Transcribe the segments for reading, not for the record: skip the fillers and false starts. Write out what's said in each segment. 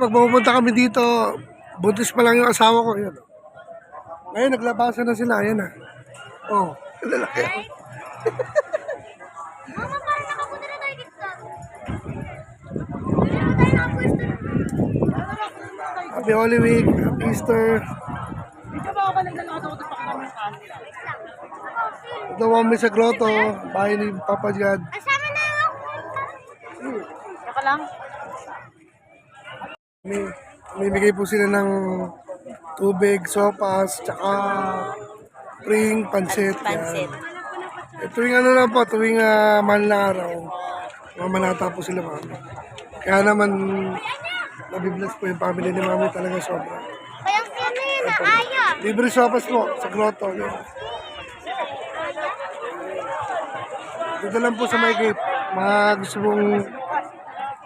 pag pupunta kami dito, buntis pa lang yung asawa ko. Yun. Ngayon, naglabasan na sila. Ayan na. Oh, lalaki. Mama, parang nakapunta na tayo dito. Meron tayo nakapwesto. Happy Holy Week, Happy Easter. Ito kami sa grotto, bahay ni Papa Jad. Asama na ako. Saka lang. Mimigay po sila ng tubig, sopas, tsaka pring, pansit. Pansit. Tuwing ano lang po, tuwing mahal na araw, mamanata po sila mami. Kaya naman, nabibless po yung family ni mami talaga sobra. Kaya sino yun na aya? Libre sopas po sa grotto. Dito lang po sa may gate. Mga gusto mong,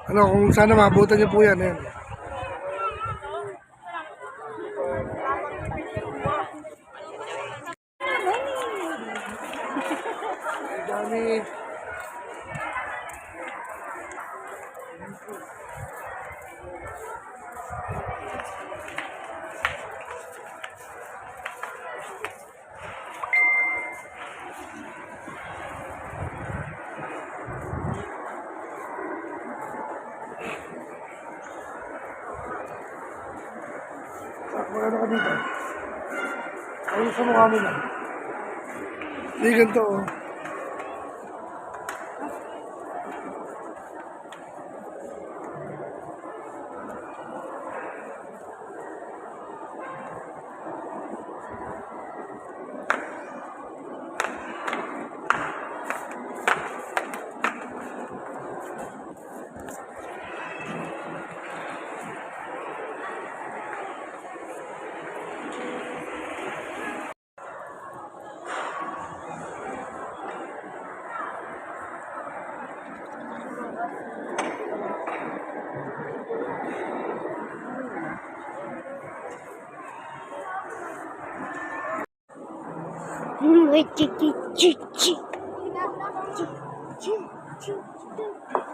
ano, kung sana mabutan niyo po yan. Yan. Dami. Magano ka dito? Ayun sa mukha mo na. Hindi ganito oh. Chi chi chi chi chi.